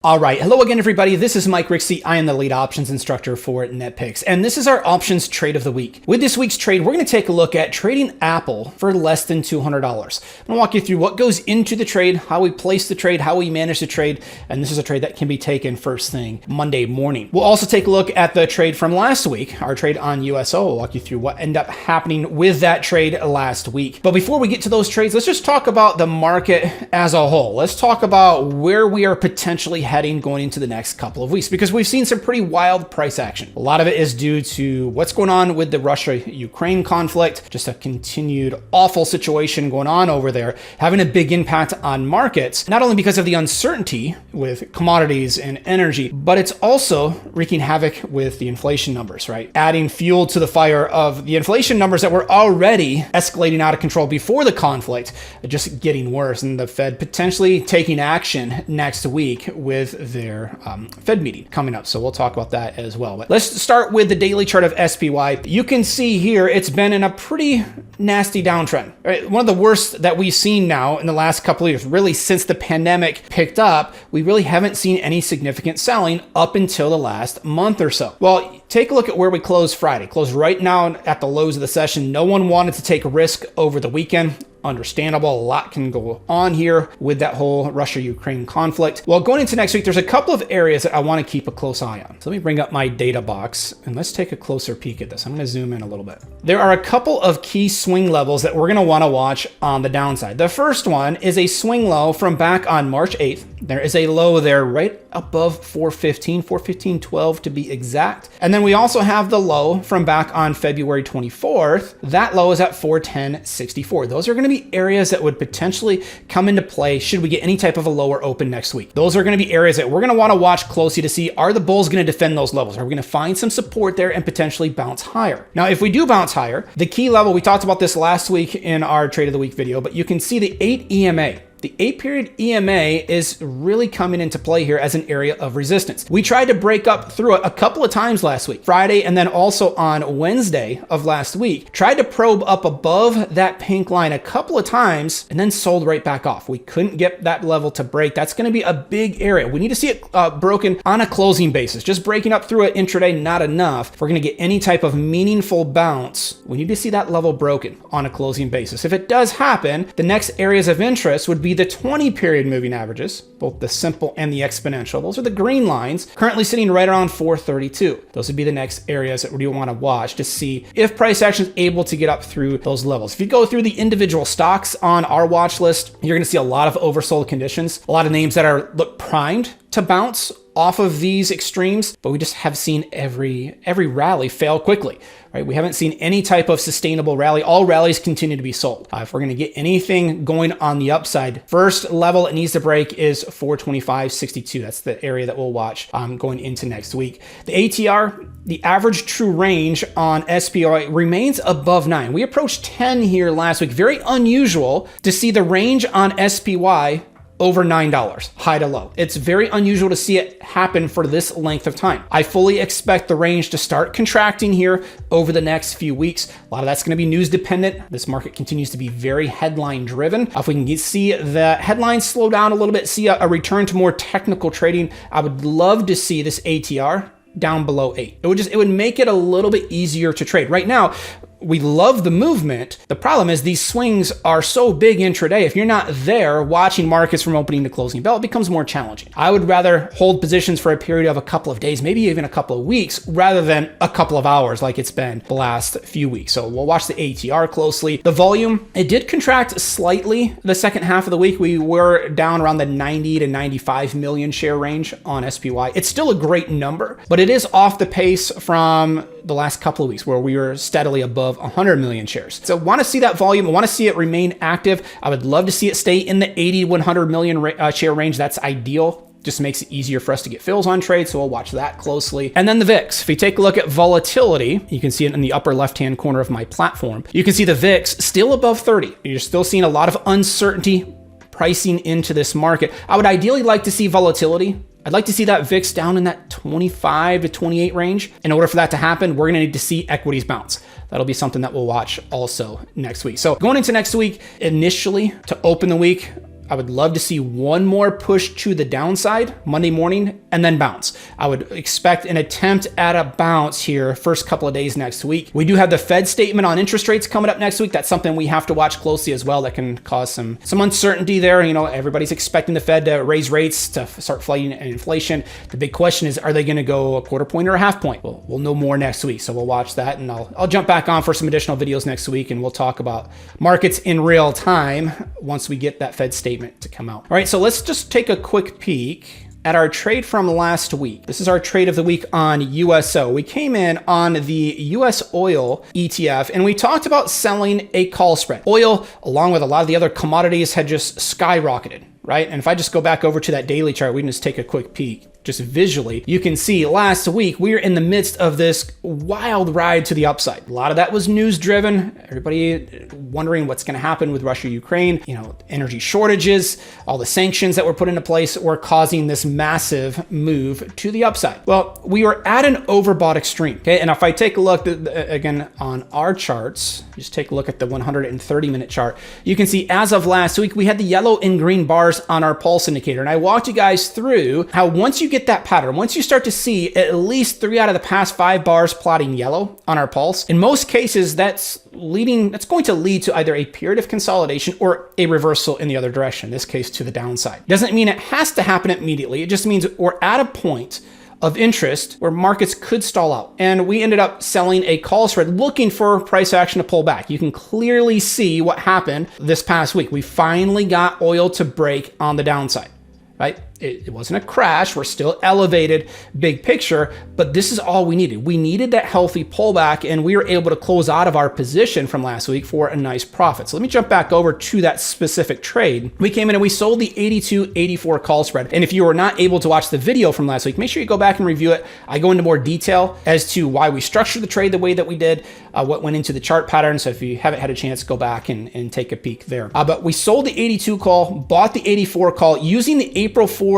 All right, hello again, everybody. This is Mike Rixey. I am the lead options instructor for NetPicks, and this is our options trade of the week. With this week's trade, we're going to take a look at trading Apple for less than $200. I'm going to walk you through what goes into the trade, how we place the trade, how we manage the trade, and this is a trade that can be taken first thing Monday morning. We'll also take a look at the trade from last week, our trade on USO. We'll walk you through what ended up happening with that trade last week. But before we get to those trades, let's just talk about the market as a whole. Let's talk about where we are potentially heading going into the next couple of weeks, because we've seen some pretty wild price action. A lot of it is due to what's going on with the Russia-Ukraine conflict, just a continued awful situation going on over there, having a big impact on markets, not only because of the uncertainty with commodities and energy, but it's also wreaking havoc with the inflation numbers, right? Adding fuel to the fire of the inflation numbers that were already escalating out of control before the conflict, just getting worse, and the Fed potentially taking action next week with their Fed meeting coming up. So we'll talk about that as well. But let's start with the daily chart of SPY. You can see here it's been in a pretty nasty downtrend. Right? One of the worst that we've seen now in the last couple of years, really since the pandemic picked up. We really haven't seen any significant selling up until the last month or so. Well, take a look at where we closed Friday. Closed right now at the lows of the session. No one wanted to take a risk over the weekend. Understandable. A lot can go on here with that whole Russia-Ukraine conflict. Well, going into next week, there's a couple of areas that I want to keep a close eye on. So let me bring up my data box and let's take a closer peek at this. I'm going to zoom in a little bit. There are a couple of key swing levels that we're going to want to watch on the downside. The first one is a swing low from back on March 8th. There is a low there right above 415.12 to be exact. And then we also have the low from back on February 24th. That low is at 410.64. Those are going to be areas that would potentially come into play should we get any type of a lower open next week. Those are going to be areas that we're going to want to watch closely to see, are the bulls going to defend those levels? Are we going to find some support there and potentially bounce higher? Now, if we do bounce higher, the key level, we talked about this last week in our trade of the week video, but you can see the 8 EMA. The 8-period EMA is really coming into play here as an area of resistance. We tried to break up through it a couple of times last week, Friday, and then also on Wednesday of last week. Tried to probe up above that pink line a couple of times and then sold right back off. We couldn't get that level to break. That's going to be a big area. We need to see it broken on a closing basis. Just breaking up through it intraday, not enough. If we're going to get any type of meaningful bounce, we need to see that level broken on a closing basis. If it does happen, the next areas of interest would be the 20-period moving averages, both the simple and the exponential. Those are the green lines, currently sitting right around 432. Those would be the next areas that we want to watch to see if price action is able to get up through those levels. If you go through the individual stocks on our watch list, you're going to see a lot of oversold conditions, a lot of names that look primed to bounce off of these extremes, but we just have seen every rally fail quickly, right? We haven't seen any type of sustainable rally. All rallies continue to be sold. If we're going to get anything going on the upside, first level it needs to break is 425.62. That's the area that we'll watch going into next week. The ATR, the average true range on SPY remains above 9. We approached 10 here last week. Very unusual to see the range on SPY over $9, high to low. It's very unusual to see it happen for this length of time. I fully expect the range to start contracting here over the next few weeks. A lot of that's going to be news dependent. This market continues to be very headline driven. If we can see the headlines slow down a little bit, see a return to more technical trading, I would love to see this ATR down below 8. It would make it a little bit easier to trade. Right now, we love the movement. The problem is these swings are so big intraday. If you're not there watching markets from opening to closing bell, it becomes more challenging. I would rather hold positions for a period of a couple of days, maybe even a couple of weeks, rather than a couple of hours like it's been the last few weeks. So we'll watch the ATR closely. The volume, it did contract slightly the second half of the week. We were down around the 90 to 95 million share range on SPY. It's still a great number, but it is off the pace from the last couple of weeks where we were steadily above 100 million shares. So want to see that volume. I want to see it remain active. I would love to see it stay in the 80 to 100 million share range. That's ideal. Just makes it easier for us to get fills on trade. So we'll watch that closely. And then the VIX. If you take a look at volatility, you can see it in the upper left-hand corner of my platform. You can see the VIX still above 30. You're still seeing a lot of uncertainty pricing into this market. I would ideally like to see volatility. I'd like to see that VIX down in that 25 to 28 range. In order for that to happen, we're going to need to see equities bounce. That'll be something that we'll watch also next week. So going into next week, initially to open the week, I would love to see one more push to the downside Monday morning and then bounce. I would expect an attempt at a bounce here first couple of days next week. We do have the Fed statement on interest rates coming up next week. That's something we have to watch closely as well. That can cause some uncertainty there. You know, everybody's expecting the Fed to raise rates to start fighting inflation. The big question is, are they going to go a quarter point or a half point? Well, we'll know more next week. So we'll watch that, and I'll jump back on for some additional videos next week, and we'll talk about markets in real time once we get that Fed statement to come out. All right, so let's just take a quick peek at our trade from last week. This is our trade of the week on USO. We came in on the US oil ETF, and we talked about selling a call spread. Oil, along with a lot of the other commodities, had just skyrocketed, right? And if I just go back over to that daily chart, we can just take a quick peek. Just visually, you can see last week we were in the midst of this wild ride to the upside. A lot of that was news driven. Everybody wondering what's going to happen with Russia, Ukraine, you know, energy shortages, all the sanctions that were put into place were causing this massive move to the upside. Well, we were at an overbought extreme. Okay. And if I take a look again on our charts, just take a look at the 130-minute chart, you can see as of last week, we had the yellow and green bars on our pulse indicator. And I walked you guys through how once you get that pattern, once you start to see at least 3 out of the past 5 bars plotting yellow on our pulse, in most cases, that's going to lead to either a period of consolidation or a reversal in the other direction, in this case to the downside. Doesn't mean it has to happen immediately. It just means we're at a point of interest where markets could stall out. And we ended up selling a call spread looking for price action to pull back. You can clearly see what happened this past week. We finally got oil to break on the downside, right? It wasn't a crash. We're still elevated, big picture, but this is all we needed. We needed that healthy pullback, and we were able to close out of our position from last week for a nice profit. So let me jump back over to that specific trade. We came in and we sold the 82.84 call spread. And if you were not able to watch the video from last week, make sure you go back and review it. I go into more detail as to why we structured the trade the way that we did, what went into the chart pattern. So if you haven't had a chance, go back and take a peek there. But we sold the 82 call, bought the 84 call using the April 4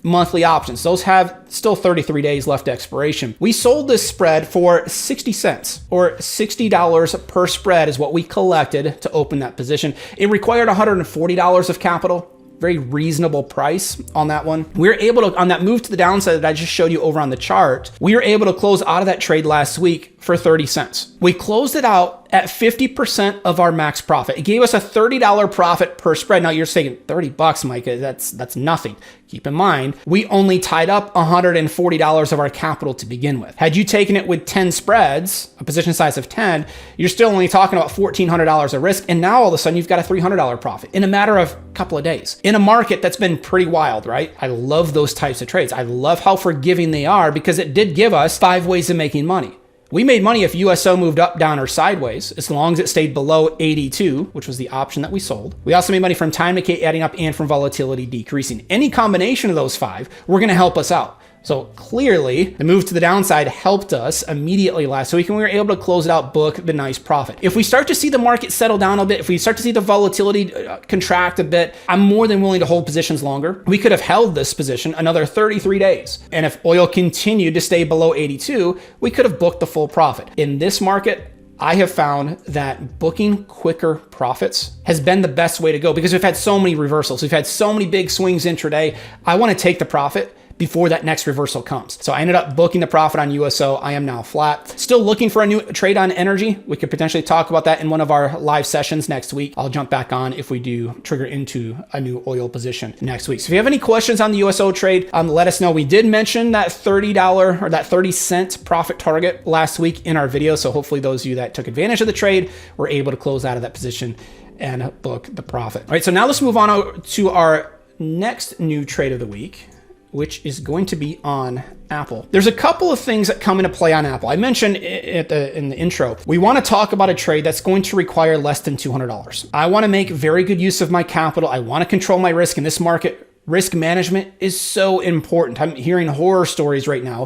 monthly options. Those have still 33 days left to expiration. We sold this spread for 60 cents or $60 per spread is what we collected to open that position. It required $140 of capital. Very reasonable price on that one. We were able to, on that move to the downside that I just showed you over on the chart, we were able to close out of that trade last week for 30 cents. We closed it out at 50% of our max profit. It gave us a $30 profit per spread. Now you're saying $30, Mike, that's nothing. Keep in mind, we only tied up $140 of our capital to begin with. Had you taken it with 10 spreads, a position size of 10, you're still only talking about $1,400 of risk. And now all of a sudden you've got a $300 profit in a matter of a couple of days in a market that's been pretty wild, right? I love those types of trades. I love how forgiving they are because it did give us 5 ways of making money. We made money if USO moved up, down, or sideways, as long as it stayed below 82, which was the option that we sold. We also made money from time decay adding up and from volatility decreasing. Any combination of those 5 were going to help us out. So clearly, the move to the downside helped us immediately last week, and we were able to close it out, book the nice profit. If we start to see the market settle down a bit, if we start to see the volatility contract a bit, I'm more than willing to hold positions longer. We could have held this position another 33 days. And if oil continued to stay below 82, we could have booked the full profit. In this market, I have found that booking quicker profits has been the best way to go because we've had so many reversals. We've had so many big swings intraday. I want to take the profit before that next reversal comes. So I ended up booking the profit on USO. I am now flat. Still looking for a new trade on energy. We could potentially talk about that in one of our live sessions next week. I'll jump back on if we do trigger into a new oil position next week. So if you have any questions on the USO trade, let us know. We did mention that $30 or that 30-cent profit target last week in our video. So hopefully those of you that took advantage of the trade were able to close out of that position and book the profit. All right, so now let's move on to our next new trade of the week, which is going to be on Apple. There's a couple of things that come into play on Apple. I mentioned in the intro, we want to talk about a trade that's going to require less than $200. I want to make very good use of my capital. I want to control my risk in this market. Risk management is so important. I'm hearing horror stories right now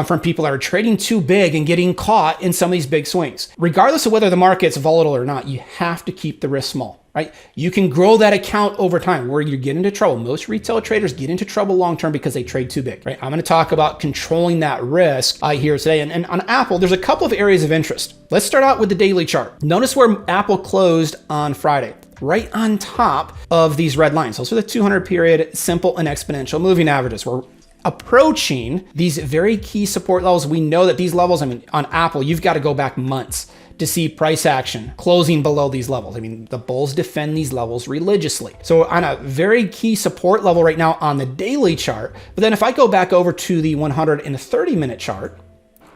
from people that are trading too big and getting caught in some of these big swings. Regardless of whether the market's volatile or not, you have to keep the risk small, right? You can grow that account over time. Where you get into trouble, most retail traders get into trouble long-term because they trade too big, right? I'm going to talk about controlling that risk here today. And on Apple, there's a couple of areas of interest. Let's start out with the daily chart. Notice where Apple closed on Friday. right on top of these red lines. Those are the 200 period simple and exponential moving averages. We're approaching these very key support levels. We know that these levels, I mean, on Apple, you've got to go back months to see price action closing below these levels. I mean, the bulls defend these levels religiously. So on a very key support level right now on the daily chart, but then if I go back over to the 130-minute chart,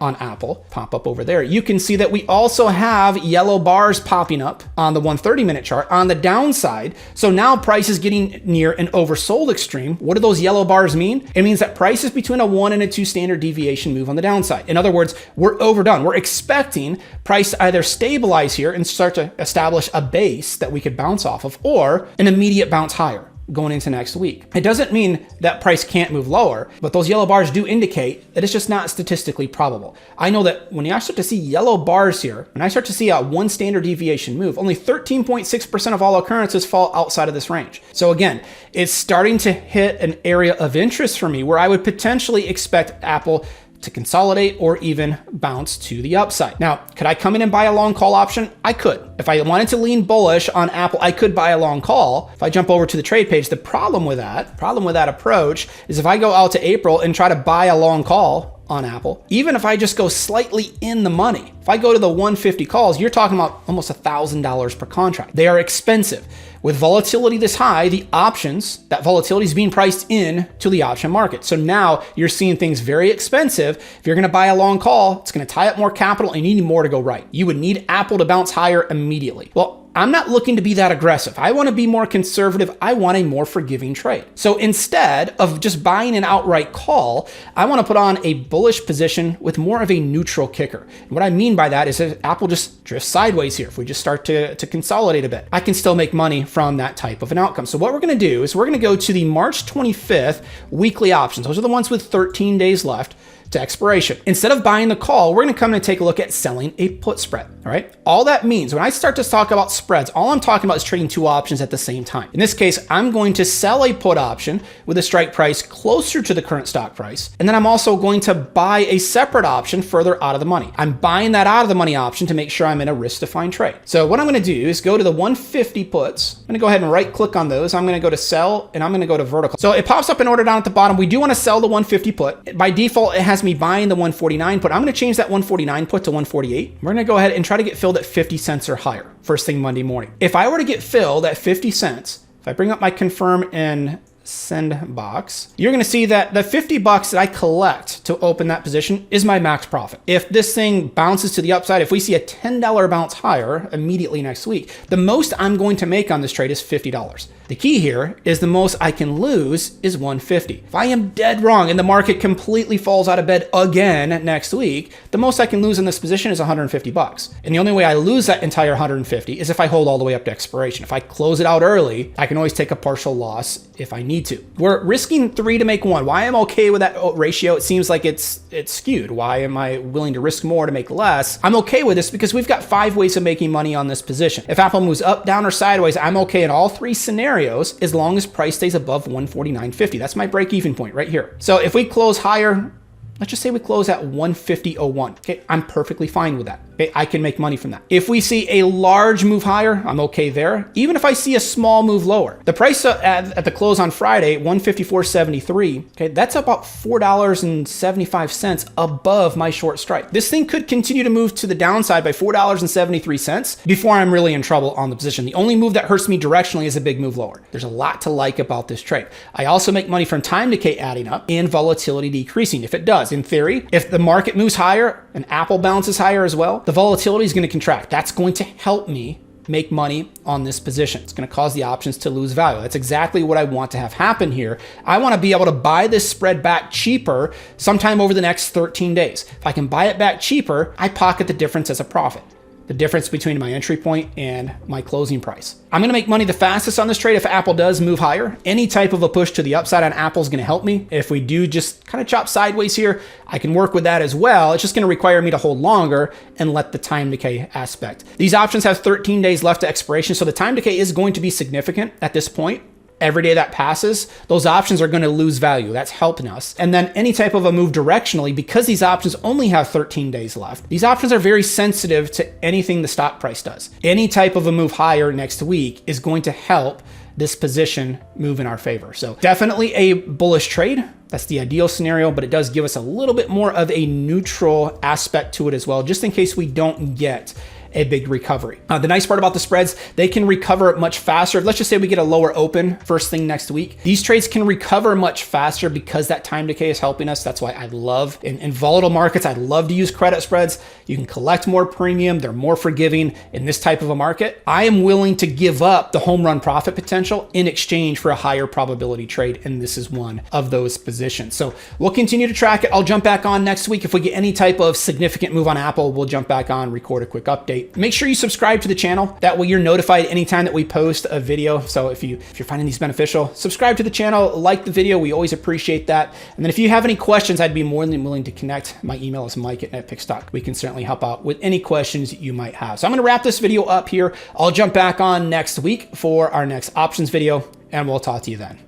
on Apple, pop up over there, you can see that we also have yellow bars popping up on the 130-minute chart on the downside. So now price is getting near an oversold extreme. What do those yellow bars mean? It means that price is between a 1 and a 2 standard deviation move on the downside. In other words, we're overdone. We're expecting price to either stabilize here and start to establish a base that we could bounce off of, or an immediate bounce higher going into next week. It doesn't mean that price can't move lower, but those yellow bars do indicate that it's just not statistically probable. I know that when I start to see yellow bars here, when I start to see a 1 standard deviation move, only 13.6% of all occurrences fall outside of this range. So again, it's starting to hit an area of interest for me where I would potentially expect Apple to consolidate or even bounce to the upside. Now, could I come in and buy a long call option? I could. If I wanted to lean bullish on Apple, I could buy a long call. If I jump over to the trade page, the problem with that approach is if I go out to April and try to buy a long call on Apple, even if I just go slightly in the money, if I go to the 150 calls, you're talking about almost $1,000 per contract. They are expensive. With volatility this high, the options, that volatility is being priced in to the option market. So now you're seeing things very expensive. If you're going to buy a long call, it's going to tie up more capital and you need more to go right. You would need Apple to bounce higher immediately. Well, I'm not looking to be that aggressive. I want to be more conservative. I want a more forgiving trade. So instead of just buying an outright call, I want to put on a bullish position with more of a neutral kicker. And what I mean by that is if Apple just drifts sideways here, if we just start to consolidate a bit, I can still make money from that type of an outcome. So what we're going to do is we're going to go to the March 25th weekly options. Those are the ones with 13 days left to expiration. Instead of buying the call, we're going to come and take a look at selling a put spread. All right. All that means when I start to talk about spreads, all I'm talking about is trading two options at the same time. In this case, I'm going to sell a put option with a strike price closer to the current stock price. And then I'm also going to buy a separate option further out of the money. I'm buying that out of the money option to make sure I'm in a risk-defined trade. So what I'm going to do is go to the 150 puts. I'm going to go ahead and right click on those. I'm going to go to sell and I'm going to go to vertical. So it pops up in order down at the bottom. We do want to sell the 150 put. By default, it has me buying the 149 put. I'm going to change that 149 put to 148. We're going to go ahead and try to get filled at 50 cents or higher first thing Monday morning. If I were to get filled at 50 cents, if I bring up my confirm and send box, you're going to see that the 50 bucks that I collect to open that position is my max profit. If this thing bounces to the upside, if we see a $10 bounce higher immediately next week, the most I'm going to make on this trade is $50. The key here is the most I can lose is 150. If I am dead wrong and the market completely falls out of bed again next week, the most I can lose in this position is 150 bucks. And the only way I lose that entire 150 is if I hold all the way up to expiration. If I close it out early, I can always take a partial loss if I need to. We're risking 3 to make 1. Why I'm okay with that ratio? It seems like it's skewed. Why am I willing to risk more to make less? I'm okay with this because we've got 5 ways of making money on this position. If Apple moves up, down, or sideways, I'm okay in all 3 scenarios as long as price stays above 149.50. That's my break-even point right here. So if we close higher, let's just say we close at 150.01. Okay, I'm perfectly fine with that. Okay, I can make money from that. If we see a large move higher, I'm okay there. Even if I see a small move lower, the price at the close on Friday, 154.73. Okay, that's about $4.75 above my short strike. This thing could continue to move to the downside by $4.73 before I'm really in trouble on the position. The only move that hurts me directionally is a big move lower. There's a lot to like about this trade. I also make money from time decay adding up and volatility decreasing. If it does, in theory, if the market moves higher and Apple bounces higher as well, the volatility is going to contract. That's going to help me make money on this position. It's going to cause the options to lose value. That's exactly what I want to have happen here. I want to be able to buy this spread back cheaper sometime over the next 13 days. If I can buy it back cheaper, I pocket the difference as a profit. The difference between my entry point and my closing price. I'm going to make money the fastest on this trade if Apple does move higher. Any type of a push to the upside on Apple is going to help me. If we do just kind of chop sideways here, I can work with that as well. It's just going to require me to hold longer and let the time decay aspect. These options have 13 days left to expiration, so the time decay is going to be significant at this point. every day that passes, those options are going to lose value. That's helping us. And then any type of a move directionally, because these options only have 13 days left, these options are very sensitive to anything the stock price does. Any type of a move higher next week is going to help this position move in our favor. So definitely a bullish trade. That's the ideal scenario, but it does give us a little bit more of a neutral aspect to it as well, just in case we don't get a big recovery. The nice part about the spreads, they can recover much faster. Let's just say we get a lower open first thing next week. These trades can recover much faster because that time decay is helping us. That's why I love, in volatile markets, I love to use credit spreads. You can collect more premium. They're more forgiving in this type of a market. I am willing to give up the home run profit potential in exchange for a higher probability trade, and this is one of those positions. So we'll continue to track it. I'll jump back on next week. If we get any type of significant move on Apple, we'll jump back on, record a quick update. Make sure you subscribe to the channel. That way you're notified anytime that we post a video. So if you're finding these beneficial, subscribe to the channel, like the video. We always appreciate that. And then if you have any questions, I'd be more than willing to connect. My email is mike@netpicks.com. We can certainly help out with any questions you might have. So I'm going to wrap this video up here. I'll jump back on next week for our next options video, and we'll talk to you then.